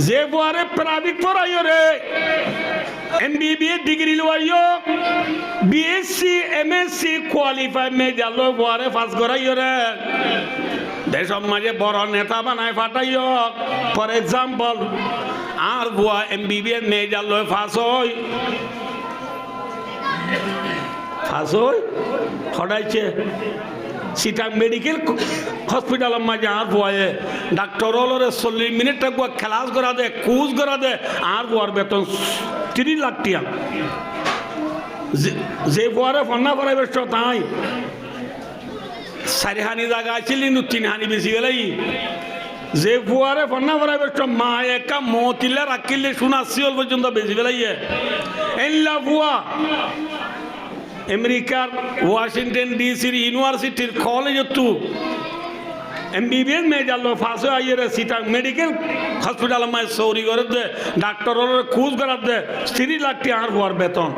যে বুয়ারে প্রাইভেট পড়াইও রে MBBS ডিগ্রি লওয়াইও BSc MSc কোয়ালিফাই মেজালো বুয়ারে পাস করাইও রে দেশের মাঝে বড় নেতা বানায় ফাটাইও ফর এক্সাম্পল আর বুয়া MBBS মেজালো পাস হয় হঠাইছে সিটাং মেডিকেল হসপিটালের মাঝে আর বুয়ায়ে ডাক্তার হলরে 40 মিনিট গুয়া খেলাস করা দে কুজ করা দে আর বুয়ার বেতন 3 লাখ টিয়া যে বুয়ারে ফন্না করাইবে তাই চারিহানি জায়গা আছিল কিন্তু 3 হানি বেশি গেলাই যে বুয়ারে ফন্না করাইবে মা একা মতিলে রাখিলে শোনা সিওল পর্যন্ত বেশি গেলাইয়ে এল্লা বুয়া আমেরিকার ওয়াশিংটন ডিসির ইউনিভার্সিটির কলেজ MBBS মেজালো ফাঁসে আইয়ে সিটাং মেডিকেল হসপিটাল মায় সৌরি করে দে ডাক্তারের খুঁজ করার দে 3 লাখ টাকা আর বুয়ার বেতন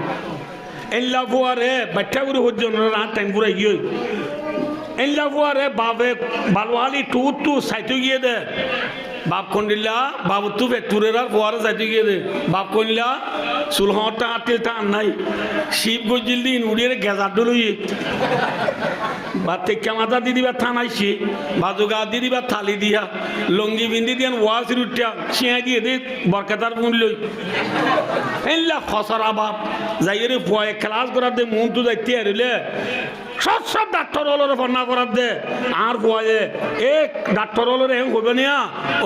এল্লা বুয়ারে বাচ্চা গুলো হজ্জন রাত টাইম পুরো গিয়ে এল্লা বুয়ারে বাবে বালওয়ালি টু সাইতে গিয়ে দে বাপ কন্ডিল্লা বাবু তু বেতুরের আর বুয়ারে সাইতে গিয়ে দে বাপ কন্ডিল্লা সুলহটা আটিল টান নাই শিব গজিল দিন উড়িয়ে গেজার ডলই বা তেকা মাথা দি দিবা থানাইছি বাজুগা দি দিবা থালি দিয়া লঙ্গি বিন্দি দিয়ান ওয়াজ রুটিয়া চিয়াই দিয়ে দে বরকাতার মূল্য এল্লা খসরা বাপ যাইরে ভয় ক্লাস করার দে মন তো যাইতে আরিলে সব ডাক্তার হলরে ফন্না করার দে আর ভয়ে এক ডাক্তার হলরে এম হবে না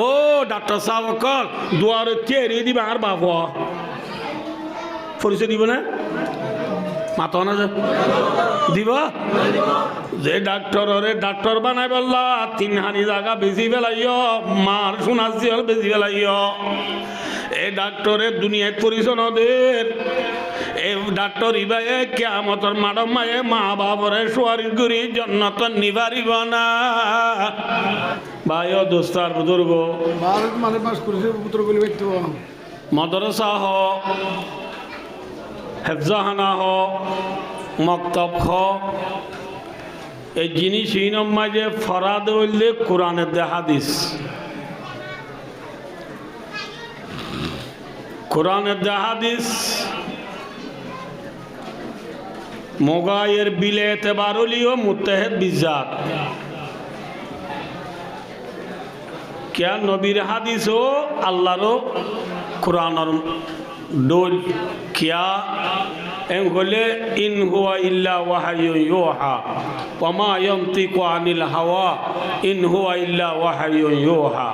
ও ডাক্তার সাহেব কল দুয়ার চেয়ে দিবা আর বাপ পরিচয় দিব না মাতো না দিব যে ডাক্তার বানাই বললা 3 হানি জায়গা বেশি বেলাইও মার শোনাচ্ছি হল বেশি বেলাইও এই ডাক্তারের দুনিয়ায় পরিচয় নদের এই ডাক্তার ইবায়ে কিয়ামতের মাডম মায়ে মা বাবরে সোয়ারি করি জন্নত নিবারিব না ভাইও দোস্তার বুজুর্গ মানে পাস করেছে পুত্র বলি ব্যক্তি মাদ্রাসা হ হেফজাহানা হ মক্তব হ এই জিনিস মাঝে ফরাদ হইলে কোরআনের দে হাদিস কোরআনের দে হাদিস মোগায়ের বিলে এতেবার হলিও মুত্তাহিদ বিজাত क्या नबीर हादिस हो अल्लाहर कुरान और डोल क्या एम बोले इन हुआ इल्ला वहयु युहा वमा यंतिकु अनिल हवा इन हुआ इल्ला वहयु युहा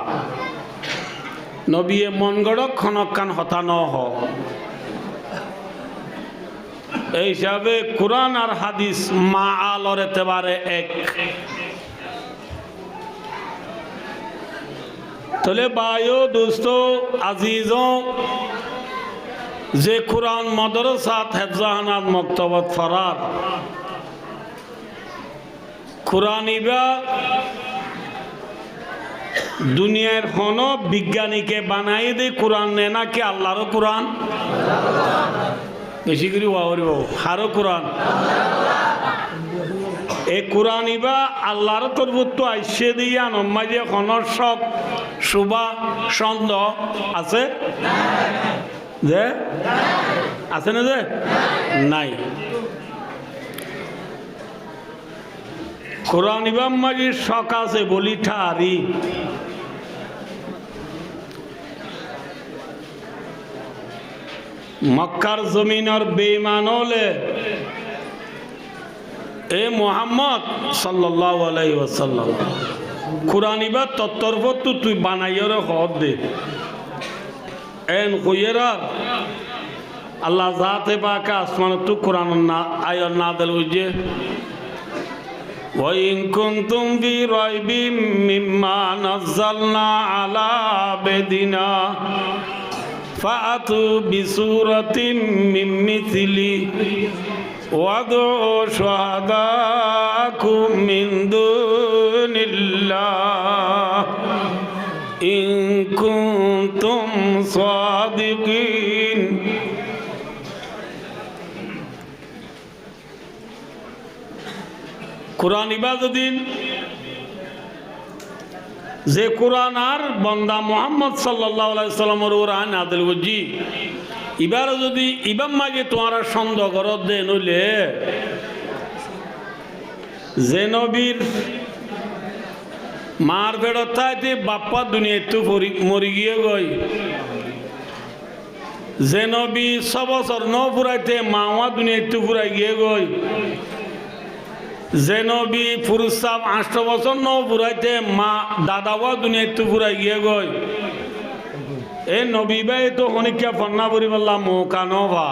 नबीए मन गड़क खनकान हता न हो এই হিসাবে কুরআন আর হাদিস মা আলর এতেবারে এক तले बायो दोस्तों अजीजों जे कुरान मदरसात हेफजाहानात मक्तबत फरार कुरानिबा दुनियार होनो विज्ञानी के बनाई दे कुरान ने ना कि अल्लाह रो कुरान बेशी करी वावरी बाबू हारो कुरान এই কুরআনিবা আল্লাহর তরফতো আইছে দিয়া নমাজে খনর শক সুবা ছন্দ আছে যে আছে না যে নাই কুরআনিবা মাঝে শক আছে বলি ঠারি মক্কার জমিনের বেঈমানলে ए मोहम्मद सल्लल्लाहु अलैहि वसल्लम कुरानिबा तत्तरफ तो तु बनाइयर हद दे एन खुयरा अल्लाह जाते पाका आसमान तु कुरान ना आयर नादल हुजे व इन कुंतुम फी रैबिम मिम्मा नज़्ज़लना अला बेदिना फातु बिसूरतिम मिन मिथली وَادْعُوا شُهَدَاءَكُم مِّن دُونِ اللَّهِ إِن كُنتُمْ صَادِقِينَ कुरान इबादतीन যে কোরআন আর বন্দা মোহাম্মদ সাল্লাল্লাহু আলাইহি সাল্লামের ওরা নাযিল করছি এবার যদি ইবাম মাঝে তোমারা সন্দেহ করো দে নইলে যে নবীর মার বেড়তাইতে বাপ্পা দুনিয়াতে মরি গিয়ে গই যে নবী 6 বছর ন ফুরাইতে মাওয়া দুনিয়াতে ফুরাই গিয়ে গই যে নবী পুরুষ 8 বছর ন ফুরাইতে মা দাদাওয়া দুনিয়াতে ফুরাই গিয়ে গই এ নবী ভাই তো হনিকা ফন্না বরি বললাম মোকানভা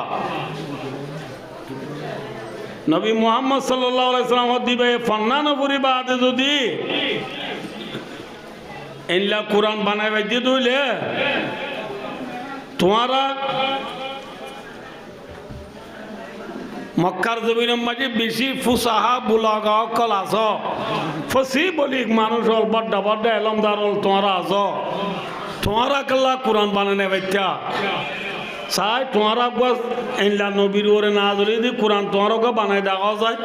নবী মুহাম্মদ সাল্লাল্লাহু আলাইহি সাল্লাম দিবে ফন্না নবরি বাদে যদি এনলা কোরআন বানাইবে দিয়ে দইলে তোমারা মক্কার জমিনের মাঝে বেশি ফুসাহা বুলাগা কল আস ফসি বলি মানুষ হল বড্ডা বড্ডা এলমদার হল তোমারা আস তোমারা কাল্লা কোরআন বানানে বাইত্যা চাই তোমারা এনলা নবীর ওরে না ধরে দি কোরআন তোমারকে বানাই দেখা যায়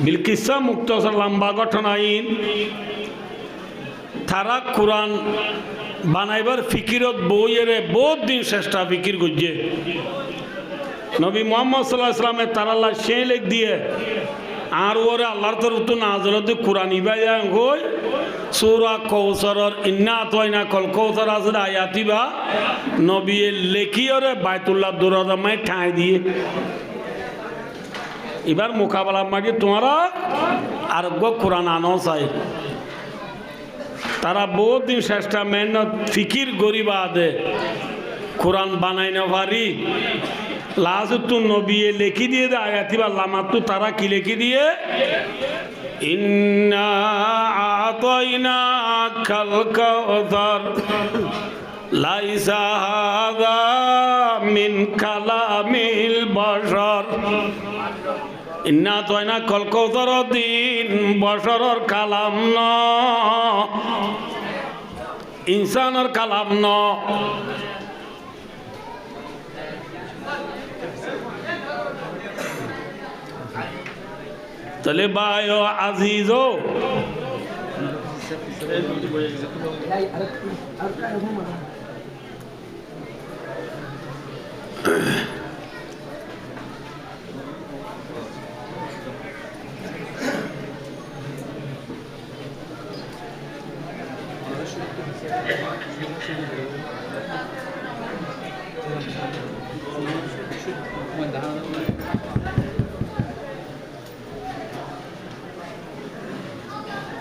বিলকিসা মুক্তসর লম্বা ঘটনাইন তারা কোরআন বানাইবার ফিকিরত বইয়েরে বহুত দিন চেষ্টা ফিকির করছে নবী মুহাম্মদ সাল্লাল্লাহু আলাইহি সাল্লামে তারাল্লাহ সেই লেখ দিয়ে আর ওরে আল্লাহর তরফ তো নাযিলত কোরআন ইবায়া হই সূরা কাউসারর ইন্না আতাইনা কল কাউসার আছে আয়াতিবা নবী লেখিয়রে বাইতুল্লাহ দরজায় ঠাই দিয়ে এবার মোকাবেলা মাঝে তোমরা আর কোরআন আনো চাই তারা বহুত দিন চেষ্টা মেহনত ফিকির গরিবা দে কোরআন বানাই না পারি লাজতু নবী লেখি দিয়ে দে আয়াতিবা লামাতু তারা কি লেখি দিয়ে ইন্না আতাইনা কাল কাউসার লাইসা হাযা মিন কালামিল বাশার ইন্না তয়না কল কাউসার দিন বশরর কালাম ন ইনসানের কালাম ন তাহলে ভাই আজিজ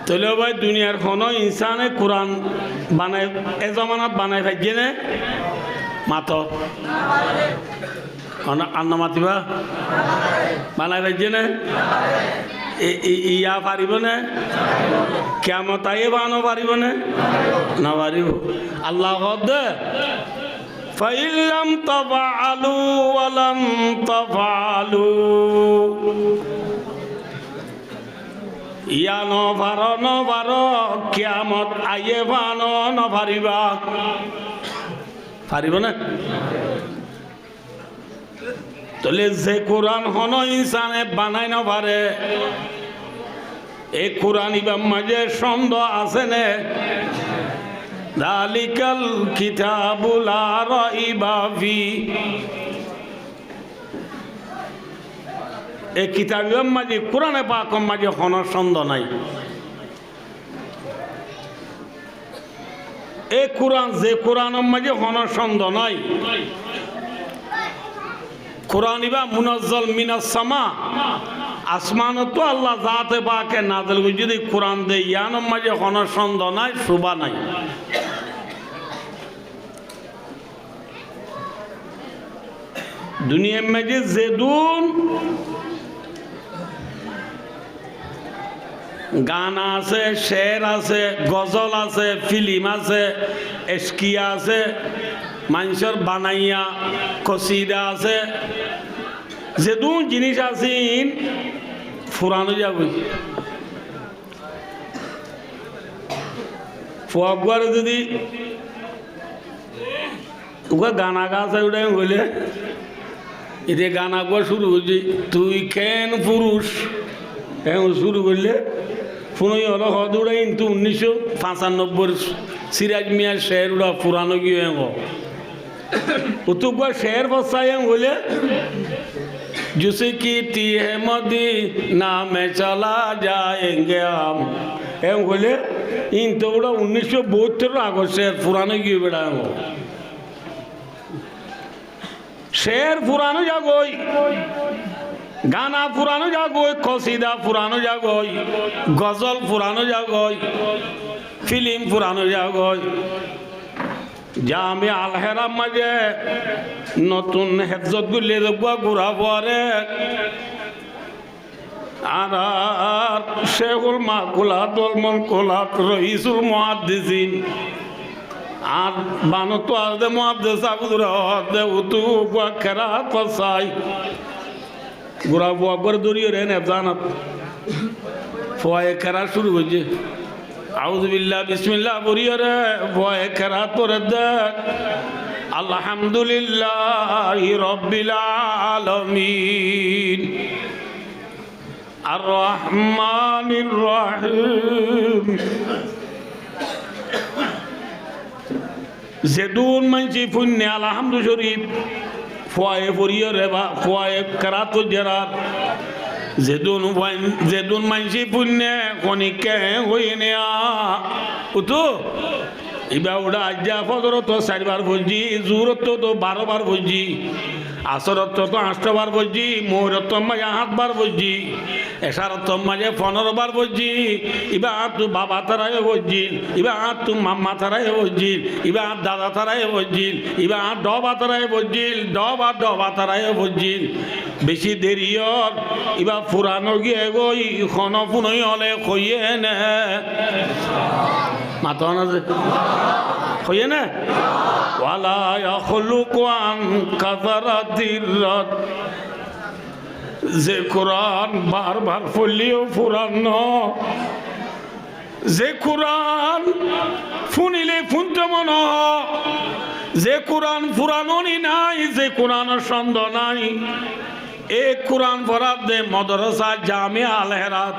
তাহলে ভাই দুনিয়ার কোনো ইনসানে কোরআন বানাই এ জমানাত বানাই ভাইছে নে মাত আন্ন মাতিবা বানাই ভাইছে নে ইয়া পারিব নে কিয়ামত আইয়ে বানো পারিব নে না পারিব আল্লাহ দে ফাইলাম তাফআলু ওয়া লাম তাফআলু ইয়া নভার কিয়ামত আইয়ে বানো নভারিবা পারিব না তাহলে যে কোরআন হন ইনসানে বানাই না পারে এই কোরআন ইবাম মাঝে সন্দেহ আছে নে দালিকাল কিতাবুল লা রাইবা ফি এই কিতাবের মাঝে কোরআনে পাক মাঝে কোনো সন্দেহ নাই এই কোরআন যে কোরআনের মাঝে কোনো সন্দেহ নাই কোরআন ইবা মুনাজ্জাল মিনাস সামা আসমান তো আল্লাহ জাতে পাকে নাযিল করে যদি কোরআন দে ইয়ানের মাঝে কোনো সন্দেহ নাই শোভা নাই দুনিয়ার মাঝে যেদুন গান আছে শের আছে গজল আছে ফিল্ম আছে এশকিয়া আছে মানুষের বানাইয়া কসিদা আছে যেদুন জিনিস আছে ফুরানো যাবে ফুয়াগুয়ারে যদি ওকে গানা গাছ ওটাই হইলে এতে গানা গুয়া শুরু হচ্ছে তুই কেন পুরুষ শুরু করলে শুনুই হলো হদুড়া কিন্তু 1995 সিরাজ মিয়ার শের উড়া পুরানো গিয়ে উতুবা শের বসায় বলে जिसकी है मदीना में चला जाएंगे हम एम बोले इन तो बड़ा 1972 आगो शेर पुराने की बेड़ा हो शेर पुरानो जागोई गाना पुरानो जागोई कसीदा पुरानो जागोई गजल पुरानो जागोई फिल्म पुरानो जागोई জামে আল হেরাম মাঝে নতুন হেফজত গুলি গুড়া পরে আর শেখুল মাকুলাত দলমন কোলাত রইসুল মুহাদ্দিসিন আর বানত আদে মুহাদ্দিস আবুদুর দে উতু ওয়া কেরাত ফাসাই গুড়া বুয়া বর দরিয়ে রে নেফজানাত ফয়ে কেরা শুরু হইছে আউযু বিল্লাহ বিসমিল্লাহ বরিয়ে রে ফয়ে কেরাত পরে দে আলহামদুলিল্লাহি রাব্বিল আলামিন আর রহমানির রহিম জেদুন মানছি পুণ্য আলহামদু শরীফ ফয়ে বরিয়ে রে বা ফয়ে কেরাত জেরাত জেদুন মানছি পুণ্য কনিকে হইনে উতো ইবা উড়া আজ্ঞা ফজরত 4 বার বলছি জুরত তো 12 বার বলছি আসরত তো 8 বার বলছি মোহরত মাঝে 7 বার বলছি এশারত মাঝে 15 বার বলছি ইবা তু বাবা তারাই বলছি ইবা তু মাম্মা তারাই বলছি ইবা দাদা তারাই বলছি ইবা ডবা তারাই বলছি ডবা তারাই বলছি বেশি দেরিয়র ইবা ফুরানো গিয়ে গই খন ফুনই হলে কইয়ে নে মাথা না হইয়ে না ওয়ালা ইয়াখলুকু আন কাযারাতির রাত যে কোরআন বারবার পড়লেও ফুরানো যে কোরআন শুনিলে শুনতে মন যে কোরআন ফুরানোনি নাই যে কোরআনের ছন্দ নাই এ কোরআন পড়ার দে মাদ্রাসা জামিয়া আল হেরাত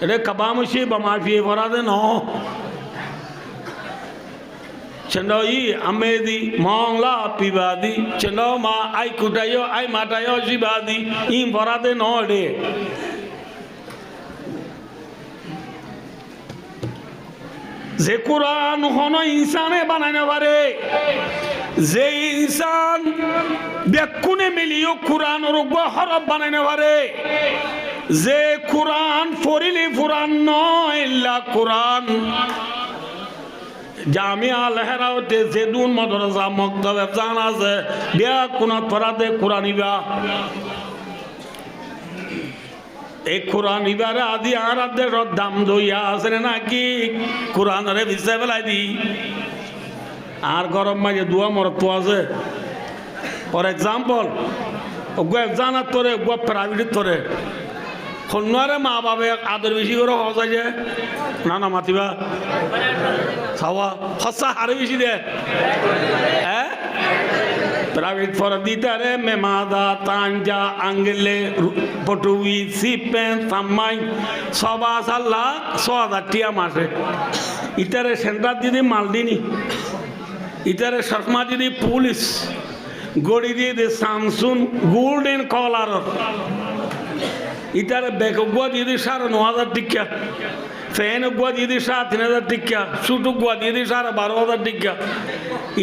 এটা কাবামশি বামাফি পড়া দে ন Cendoi amedi mongla pibadi cendo ma ai kutayo ai matayo sibadi in parade node যে কোরআন হনো ইনসানে বানানো পারে যে ইনসান বেকুনে মিলিও কোরআন রূপ হরফ বানানো পারে যে কোরআন পড়িলে ফুরান নয় ইল্লা কোরআন জামিয়া আল হেরাতে জেদুন মাদ্রাসা মক্তব জান আছে বিয়া কোন পড়াতে কোরআনিবা এই কোরআনিবারে আদি আরাধে দাম দইয়া আছে নাকি কোরআনরে বিছে ফেলাই দি আর গরম মাঝে দুয়া মরত আছে ফর এক্সাম্পল ওগো জানা তোরে ওগো প্রাইভেট তোরে খন্নারে মা বাবা আদর বেশি করে হওয়া যায় না না মাতিবা খাওয়া হসা আরো বেশি দে হ্যাঁ প্রাইভেট ফর দিতারে মেমাদা তাঞ্জা আঙ্গলে পটুই সিপেন সাম্মাই সবা সাল্লা 6000 টিয়া মাসে ইতারে সেন্টার দিদি মালদিনি ইতারে চশমা দিদি পুলিশ গড়ি দিয়ে দে স্যামসুং গোল্ডেন কলার ইতারে বেগুয়া দিয়ে 9,500 টিকা ফ্যান গুয়া দিয়ে 3000 টিকা সুটু গুয়া দিয়ে 12,500 টিকা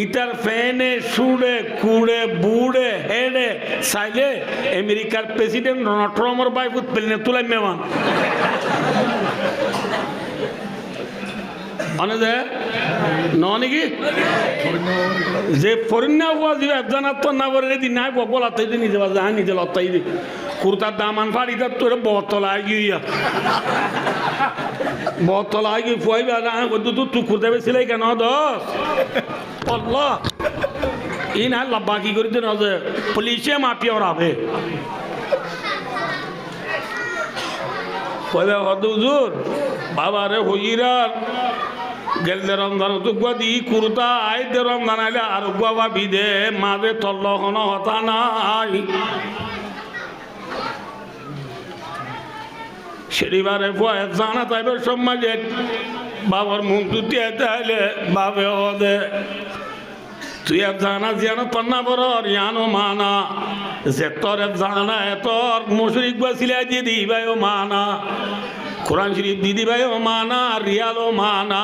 ইতার ফ্যানে সুড়ে কুড়ে বুড়ে হেডে সাইলে আমেরিকার প্রেসিডেন্ট ডোনাল্ড ট্রাম্পের বাইপুত পেলেন তুলাই মেমান অনেদে ননিকি যে ফরিন্না গুয়া দিবে জানাত না বলে দি নাই বলা তাই দি নিজে বাজা নিজে লতাই দি কুর্তার দামান ফাড়ি দা তোর বোতলা গিয়া বোতলা গি ফুয়াইবা না তুই কুর্তা বেছিলাই কেন দোস আল্লাহ ইন আল্লাহ বাকি করে দিন যে পুলিশে মাপি ওরাবে কইবা হদুজুর বাবা রে হইরার গেলদে রমজান তো গদি কুর্তা আইতে রমজান আইলে আর বাবা বিদে মাঝে তল্ল হন হতা নাই শনিবারে ভয়ে জানা তাইবে সমাজে বাবার মুখ দুটি তাইলে বাবে ওদে তুই জানা জিয়ানো পন্না বড় ইয়ানো মানা যে তোর জানা তোর মুশরিক বসিলে দিদি ভাই ও মানা কোরআন শরীফ দিদি ভাই ও মানা রিয়াল ও মানা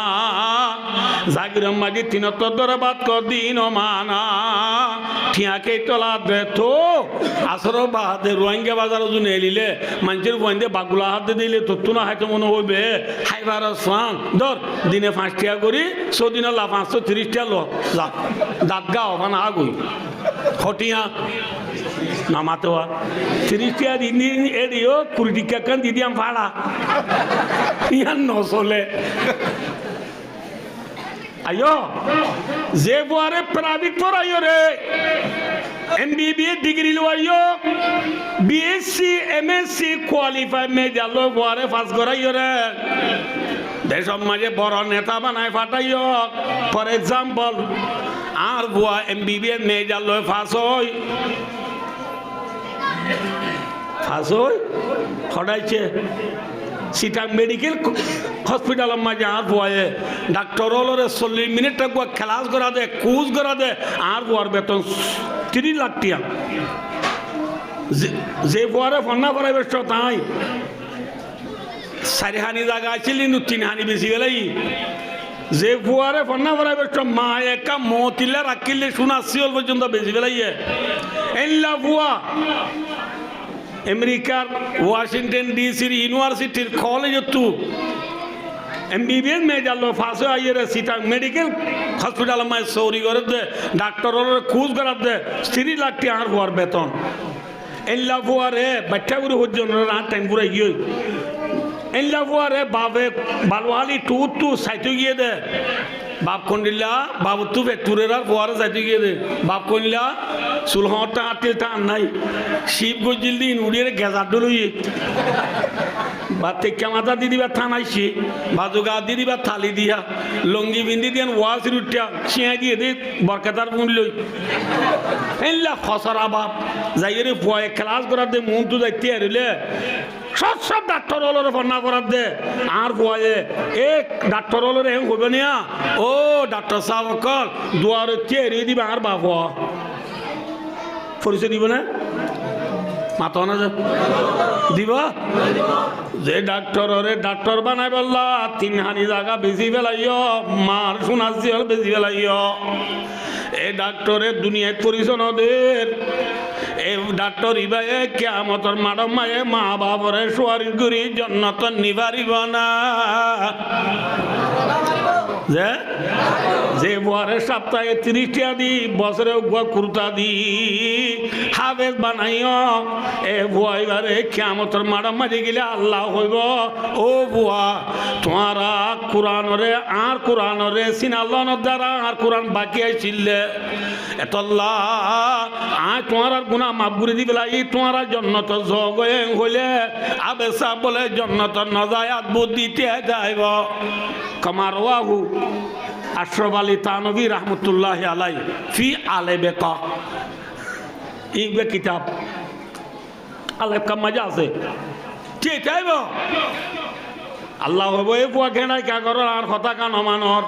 জাগির মাঝে তিনত্তর ধরে বাদ কর দিন ও মানা ঠিয়াকে তোলা দে তো আসর বাদে রোহিঙ্গা বাজার জন্য এলিলে মানুষের বন্ধে বাগুলা হাত দিলে তো না হয়তো মনে হইবে হাইবার সান ধর দিনে 5 টাকা করি সদিন 530 টাকা লো যা দাঁত গা ওখানে আগুই হটিয়া নামাতে 30 টাকা দিন এড়িও 20 টাকা কান দিদিয়াম ভাড়া ইয়ার নচলে আয়ো যে বুয়ারে প্রাইভেট পড়াইও রে MBBS ডিগ্রি লইও BSc MSc কোয়ালিফাই মেজর লো বুয়ারে পাস করাইও রে দেশের মাঝে বড় নেতা বানায় ফাটাইও ফর এক্সাম্পল আর বুয়া MBBS মেজর লো পাস হই হটাইছে সিটাং মেডিকেল হসপিটালের মাঝে আর বুয়ায়ে ডাক্তার হলরে 40 মিনিট গুয়া খেলাস করা দে কুজ করা দে আর বুয়ার বেতন 3 লাখ টিয়া যে বুয়ারে ফন্না করাইবে তাই 4 হানি জায়গা আছিল কিন্তু 3 হানি বেশি গেলাই যে বুয়ারে ফন্না করাইবে মা একা মতিলে রাখিলে শুনাছিল পর্যন্ত বেশি গেলাই এল্লা বুয়া আমেরিকার ওয়াশিংটন ডিসির ইউনিভার্সিটির কলেজ তু MBBS মেজর লো ফাঁসে আইয়ে সিটাং মেডিকেল হসপিটাল মায় সৌরি করে দে ডাক্তার খুঁজ করার দে 3 লাখ টাকা আর হওয়ার বেতন এল্লা বুয়ারে বাচ্চা গুলো হজ্জন রাত টাইম পুরা গিয়ে এল্লা বুয়ারে বাবে বালওয়ালি টু সাইতে গিয়ে দে বাপ কন্ডিল্লা বাবু তু ভেটুরের আর বুয়ারে সাইতে গিয়ে দে বাপ কন্ডিল্লা সুলহটা আটিল টান নাই শিব গজিল দিন উড়িয়ে গেজার ডলই বা তেকা মাথা দি দিবা থানাইছি বাজুগা দি দিবা থালি দিয়া লঙ্গি বিন্দি দিয়ান ওয়াজ রুটিয়া ছিঁয়া দিয়ে দে বরকাতার মূল্য এল্লা খসরা বাপ যাইরে ভয়ে ক্লাস করার দে মন তো যাইতে আরিলে সব ডাক্তার হলরে ফন্না করার দে আর ভয়ে এক ডাক্তার হলরে এম হইবে না ও ডাক্তার সাহেব কল দুয়ারে চেয়ে দিবা আর বাপ পরিচয় দিব না মাথা না দিব যে ডাক্তার বানাই বললা 3 হানি জায়গা বেশি ফেলাইও মার শোনাচ্ছি বেশি ফেলাইও এই ডাক্তারের দুনিয়ায় পরিচয় নদের এই ডাক্তার ইবায়ে কিয়ামতের মাডম মায়ে মা বাবরে সোয়ারি করি জন্নত নিবারিব না যে বুয়ারে সপ্তাহে 30 টাকা দি বছরে গুয়া কুর্তা দি হাবেজ বানাইও এ বুয়া এবারে কিয়ামতের মাডম মাঝে গেলে আল্লাহ হইব ও বুয়া তোমারা কোরআনরে সিনাল্লাহর দ্বারা আর কোরআন বাকি আইছিলে এতল্লাহ আয় তোমার গুনাহ মাফ করে দিবেলাই তোমারা জন্নত যোগ হইলে আবেসা বলে জন্নত নজায়াত বুদ্ধিতে যাইব কামার ওয়াহু আশরাফ আলী থানভী রহমতুল্লাহ আলাই ফি আলে বেকা ইবে কিতাব আলেপ কা মজা আছে ঠিক চাইব আল্লাহ হইব এই পুয়া ঘেনাই কা কর আর কথা কান অমানর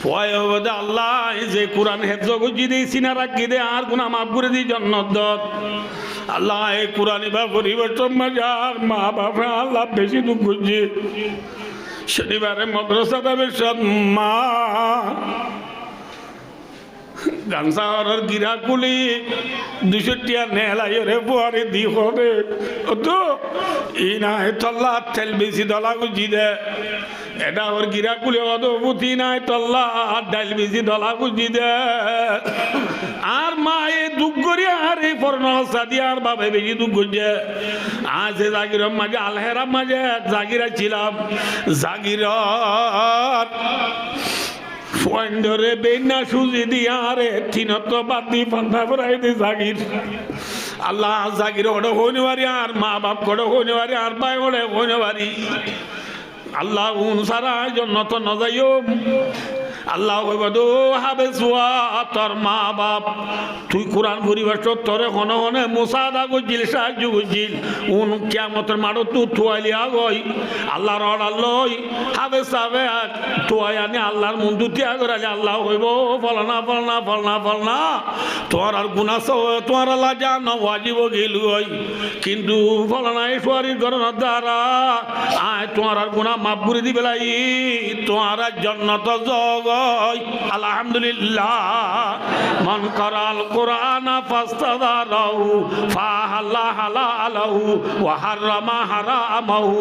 ভয় হইব দে আল্লাহ যে কোরআন হেফজ গুজি দেই সিনা রাখি দে আর গুনাহ মাফ করে দি জান্নাত দত আল্লাহ এই কোরআন বা পরিবর্তন মজার মা বাবা আল্লাহ বেশি দুঃখ গুজি শনিবারে মাদ্রাসা যাবে সব মা গানসাহরের গিরাকুলি 200 টাকা নেলাই রে বুয়ারে দি হবে তো ই না তল্লা তেল বেশি দলা গুজি দে এটা ওর গিরাকুলি অদভূতি নাই তল্লা ডাইল বেশি দলা গুজি দে আর মা এ দুঃখ করি আর এই পর্ণসা দিয়ে আর বাবা বেশি দুঃখ করছে আজ জাগিরের মাঝে আলহেরার মাঝে জাগিরা ছিলাম জাগির ফন্ডরে বেনা সুজি দিয়া রে তিনত বাদি ফান্ডা ভরাই দে জাগির আল্লাহ জাগির ওড়ে হইনে পারি আর মা বাপ করে হইনে পারি আর ভাই ওড়ে হইনে পারি আল্লাহ উন সারা জন্য তো নজাইও আল্লাহ কইব দো হাবেসুয়া তোর মা বাপ তুই কোরআন পরিবার তোরে হনে হনে মোসাদা গজিল সাহায্য গজিল উন কিয়ামতের মাড়ো তু তুয়ালিয়া গই আল্লাহর আল্লাহ হাবে সাবে তুয়ায়ানি আল্লাহর মুন্দু তিয়া গরালে আল্লাহ কইব ফলনা ফলনা ফলনা ফলনা তোর আর গুনাহ তোর আল্লাহ জান ওয়াজিব গেল গই কিন্তু ফলনা ঈশ্বরের গণনার দ্বারা আয় তোমার আর গুনাহ মাফ করে দিবে লাই তোমার জান্নাত জগই আলহামদুলিল্লাহ মান করাল কোরআন ফাস্তাদারাহু ফাহাল্লা হালালাহু ওয়া হারামা হারামাহু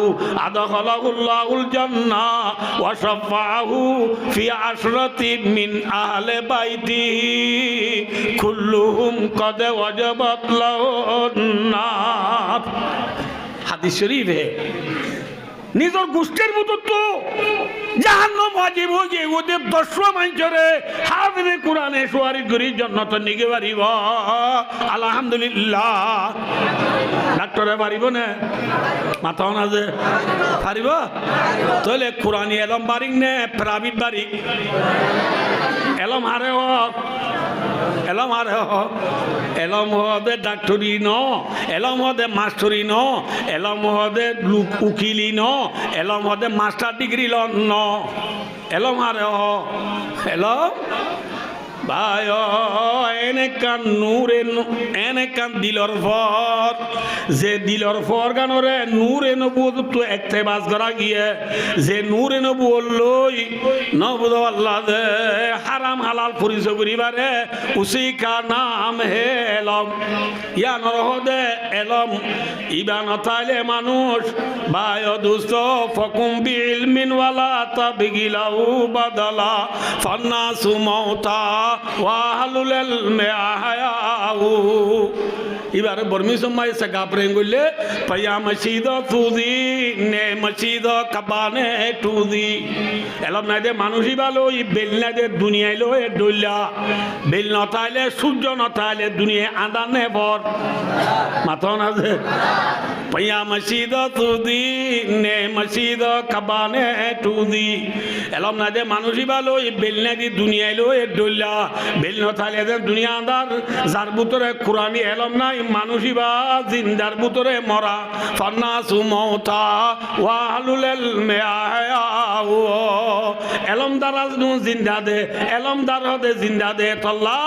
আদখালাহুল্লাহুল জান্নাহ ওয়া শাফাআহু ফি আশরাতি মিন আহলি বাইতিহি কুল্লুহুম কদ ওয়াজাবাত লাহুন নার হাদিস শরীফ হে নিজের গোষ্ঠীর মতো তো জাহান্নাম ওয়াজিব হয়ে যায় ওদের 10 মাঞ্চরে হাফেজে কোরআনে সুয়ারি করি জান্নাত নিগে পারিব আলহামদুলিল্লাহ ডাক্তারে পারিব না মাথাও না যে পারিব তাহলে কোরআনি এলম বারিক নে প্রাইভেট বারিক এলম হারে হোক এলম হারে হোক এলম হদে ডাক্তারি ন এলম হদে মাস্টরি ন এলম হদে উকিলি ন এলম হদে মাস্টার ডিগ্রি ল ন এলম হারে হ এলম ভাই এনে কান নূরে এনে কান দিলর ফর যে দিলর ফর গানরে নূরে নবুয়ত তো একতে বাস করা গিয়ে যে নূরে নবুয়ত লই নবুদ আল্লাহ দে হারাম হালাল পরিচয় করিবারে উসি কা নাম হে এলম ইয়া নরহদে এলম ইবান তাইলে মানুষ ভাই দোস্ত ফকুম বিলমিন ওয়ালা তাবগিলাহু বাদালা ফান্নাসু মাউতা ওয়াহালুল ইলমি আহয়াউ এবারে বর্মি সময় সে গাপরেন গলে পায়া মসজিদ তুদি নে মসজিদ কাবানে তুদি এলম না দে মানুষই ভালো ই বেল না দে দুনিয়ায় লো এ ডইলা বেল না তাইলে সূর্য না তাইলে দুনিয়া আদানে ভর মাথা না দে পায়া মসজিদ তুদি নে মসজিদ কাবানে তুদি এলম না দে মানুষই ভালো ই বেল না দি দুনিয়ায় লো এ ডইলা বেল না তাইলে দে দুনিয়া আদার যার ভিতরে কোরআনি এলম নাই মানুষই বা জিন্দার ভিতরে মরা ফান্নাসু মাউতা ওয়া আহলুল ইলমি আহয়াউ এলম দারাজ নু জিন্দা দে এলম দার দে জিন্দা দে আল্লাহ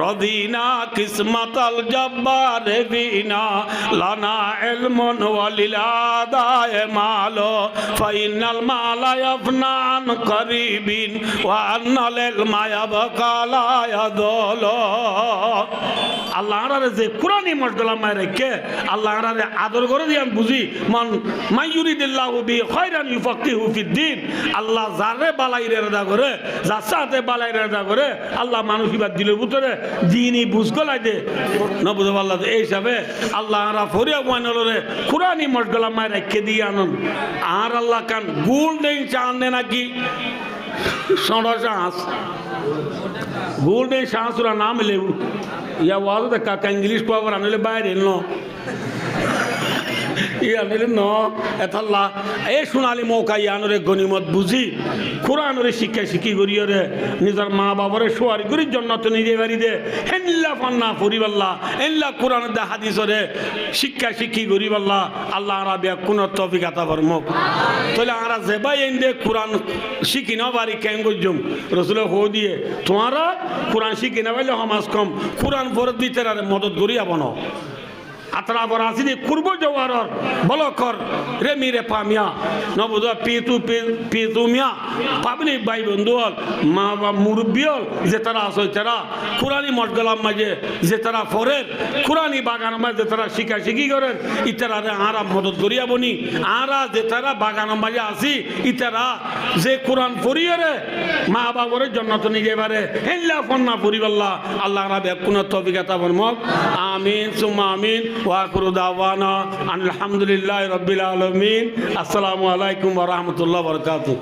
রদিনা কিসমাতাল জব্বার বিনা লানা ইলমুন ওয়ালিল আদায় মালো ফাইনাল মালা ইয়াফনান করিবিন ওয়া আন্নাল ইলমা ইয়াবকা লা ইয়াদুল আল্লাহ আরে যে কোরআনি মশগলা মায় রেখে আল্লাহ আরে আদর করে দিয়ে আমি বুঝি মান মাইয়ুরিদিল্লাহু বি খায়রান ইউফাক্কিহু ফিদ্দিন আল্লাহ যারে বালাই রেদা করে যার সাথে বালাই রেদা করে আল্লাহ মানুষিবাদ দিলের ভিতরে দিনই বুঝ গলাই দে নবুদ আল্লাহ এই হিসাবে আল্লাহ আরা ফরিয়া ওয়ানরে কোরআনি মশগলা মায় রেখে দিয়ে আনন আর আল্লাহ কান গুল দেই চান নে নাকি সড়া চাঁস গুল দেই শাহসুরা নাম লেউ या वाज द का इंग्लिश पावर आने ले बाहर नो या मेरे नो एथल्ला ए सुनाली मौका यानो रे गनिमत बुझी कुरान रे शिक्षा शिखी करियो रे निजर मां बाबा रे शुआरी करी जन्नत निजे बारी दे हेल्ला फन्ना फरिबल्ला एल्ला कुरान द हादिस रे शिक्षा शिखी करिबल्ला अल्लाह राबिया कुन तौफिक अता फरमाओ तोले आरा जेबा इंदे कुरान शिखी न बारी केंगो जुम रसूल हो दिए तुम्हारा कुरान शिखी न वाले हम कम कुरान फरद दी तेरा मदद करिया बनो আতরা বরাসি দি কুরব জওয়ারর বলকর রে মিরে পামিয়া নবুদ পিতু মিয়া পাবলি ভাই বন্ধুল মা বা মুরব্বিয়ল যে তারা আছে তারা কুরআনি মশগলাম মাঝে যে তারা ফরের কুরআনি বাগান মাঝে তারা শিখা শিখি করেন ইতারা রে আরা মদত করিয়া বনি আরা যে তারা বাগান মাঝে আসি ইতারা যে কুরআন পড়িয়ে রে মা বাবরে জান্নাত নিয়ে পারে হেল্লা ফন্না পরিবাল্লাহ আল্লাহ রাবে কোন তৌফিক আতা ফরমাক আমিন সুম্মা আমিন وآخر دعوانا أن الحمد لله رب العالمين السلام عليكم ورحمة الله وبركاته.